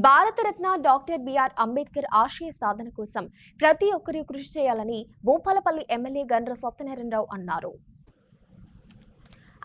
Bharat Ratna doctor BR Ambedkar ఆశయ సాధన కోసం ప్రతి ఒక్కరూ కృషి చేయాలని భూపాలపల్లి ఎమ్మెల్యే గండ్ర సత్యనారాయణరావు అన్నారు.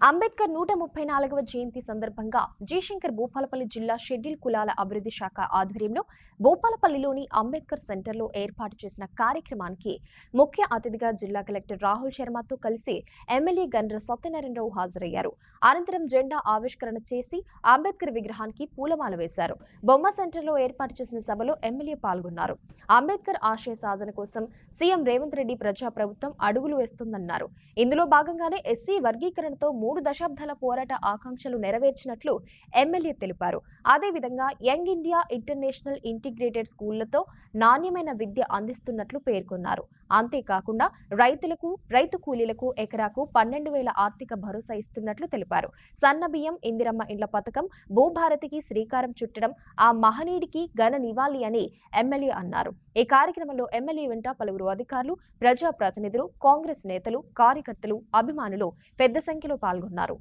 అంబేద్కర్ 134వ జయంతి సందర్భంగా జయశంకర్ భూపాలపల్లి జిల్లా షెడ్యూల్ కులాల అభివృద్ధి శాఖ ఆధ్వర్యంలో భూపాలపల్లిలోని అంబేద్కర్ సెంటర్లో ఏర్పాటు చేసిన కార్యక్రమానికి ముఖ్య అతిథిగా జిల్లా కలెక్టర్ రాహుల్ శర్మతో కలిసి ఎమ్మెల్యే గండ్ర సత్యనారాయణరావు హాజరయ్యారు. అనంతరం జెండా ఆవిష్కరణ చేసి అంబేద్కర్ విగ్రహానికి పూలమాల వేశారు. బొమ్మ సెంటర్లో ఏర్పాటు చేసిన సభలో ఎమ్మెల్యే పాల్గొన్నారు. అంబేద్కర్ ఆశయ సాధన కోసం సీఎం రేవంత్ రెడ్డి ప్రజాప్రభుత్వం అడుగులు వేస్తుందన్నారు. ఇందులో భాగంగానే ఎస్సీ వర్గీకరణతో 3 దశాబ్దాల పోరాట ఆకాంక్షలు నెరవేర్చినట్లు ఎమ్మెల్యే తెలిపారు. అదేవిధంగా యంగ్ ఇండియా ఇంటర్నేషనల్ ఇంటిగ్రేటెడ్ స్కూళ్లతో నాణ్యమైన విద్య అందిస్తున్నట్లు పేర్కొన్నారు. అంతేకాకుండా రైతులకు, రైతు కూలీలకు ఎకరాకు 12,000 ఆర్థిక భరోసా ఇస్తున్నట్లు తెలిపారు. సన్నబియ్యం, ఇందిరమ్మ ఇండ్ల పథకం, భూభారతికి శ్రీకారం చుట్టడం ఆ మహనీయుడికి ఘన నివాళి అని ఎమ్మెల్యే అన్నారు. ఈ కార్యక్రమంలో ఎమ్మెల్యే వెంట పలువురు అధికారులు, ప్రజాప్రతినిధులు, కాంగ్రెస్ నేతలు, కార్యకర్తలు, అభిమానులు పెద్ద సంఖ్యలో పాల్గొన్నారు.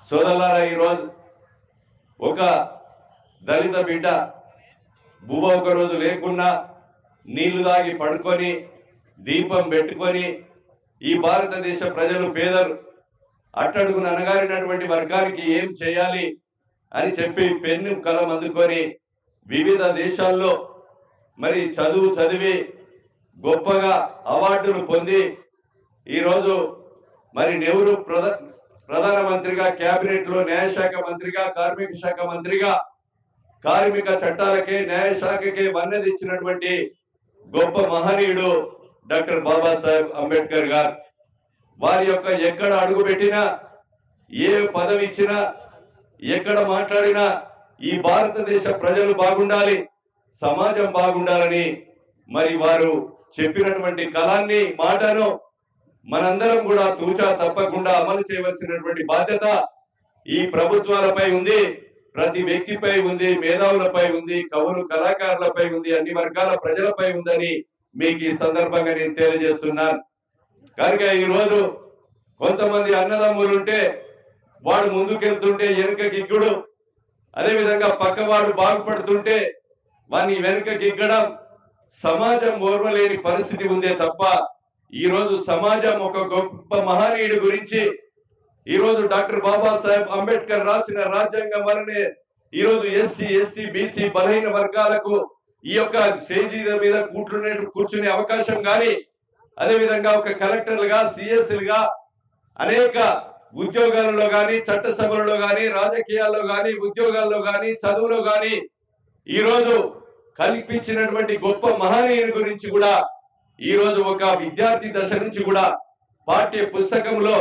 సోదరులారా, ఈరోజు ఒక దళిత బిడ్డ బువ్వ ఒక రోజు లేకున్నా నీళ్లు తాగి పడుకొని దీపం పెట్టుకొని ఈ భారతదేశ ప్రజలు పేదలు అట్టడుగున అనగారినటువంటి వర్గానికి ఏం చేయాలి అని చెప్పి పెన్ను కలం అందుకొని వివిధ దేశాల్లో మరి చదివి గొప్పగా అవార్డులు పొంది ఈరోజు మరి నెహ్రూ ప్రధానమంత్రిగా, కేబినెట్ లో న్యాయశాఖ మంత్రిగా, కార్మిక శాఖ మంత్రిగా, కార్మిక చట్టాలకే న్యాయశాఖకే మన్నది ఇచ్చినటువంటి గొప్ప మహనీయుడు డాక్టర్ బాబాసాహెబ్ అంబేద్కర్ గారు. వారి యొక్క ఎక్కడ అడుగు పెట్టినా, ఏ పదవి ఇచ్చినా, ఎక్కడ మాట్లాడినా ఈ భారతదేశ ప్రజలు బాగుండాలి, సమాజం బాగుండాలని మరి వారు చెప్పినటువంటి కలాన్ని, మాటను మనందరం కూడా తూచా తప్పకుండా అమలు చేయవలసినటువంటి బాధ్యత ఈ ప్రభుత్వాలపై ఉంది, ప్రతి వ్యక్తిపై ఉంది, మేధావులపై ఉంది, కవులు, కళాకారులపై ఉంది, అన్ని వర్గాల ప్రజలపై ఉందని మీకు ఈ సందర్భంగా నేను తెలియజేస్తున్నాను. కనుక ఈరోజు కొంతమంది అన్నదమ్ములుంటే వాడు ముందుకెళ్తుంటే వెనుక గిగ్గుడు, అదేవిధంగా పక్కవాడు బాగుపడుతుంటే వాడిని వెనుక గిగ్గడం సమాజం ఓర్వలేని పరిస్థితి ఉందే తప్ప ఈరోజు సమాజం ఒక గొప్ప మహనీయుడి గురించి ఈరోజు డాక్టర్ బాబాసాహెబ్ అంబేద్కర్ రాసిన రాజ్యాంగం వల్లనే ఈరోజు ఎస్సీ, ఎస్టీ, బీసీ బలహీన వర్గాలకు ఈ యొక్క స్టేజీల మీద కూర్చునే అవకాశం కానీ, అదేవిధంగా ఒక కలెక్టర్లుగా, సిఎస్లుగా అనేక ఉద్యోగాలలో కానీ, చట్టసభలలో కానీ, రాజకీయాల్లో కానీ, ఉద్యోగాల్లో కానీ, చదువులో కానీ ఈరోజు కల్పించినటువంటి గొప్ప మహనీయుని గురించి కూడా ఈరోజు ఒక విద్యార్థి దశ నుంచి కూడా పాఠ్య పుస్తకంలో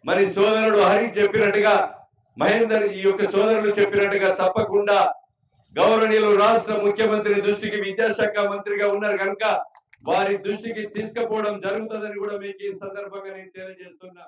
మరి సోదరుడు హరి చెప్పినట్టుగా, మహేందర్ ఈ యొక్క సోదరులు చెప్పినట్టుగా తప్పకుండా గౌరవనీయులు రాష్ట్ర ముఖ్యమంత్రి దృష్టికి విద్యాశాఖ మంత్రిగా ఉన్నారు కనుక వారి దృష్టికి తీసుకుపోవడం జరుగుతుందని కూడా మీకు ఈ సందర్భంగా నేను తెలియజేస్తున్నా.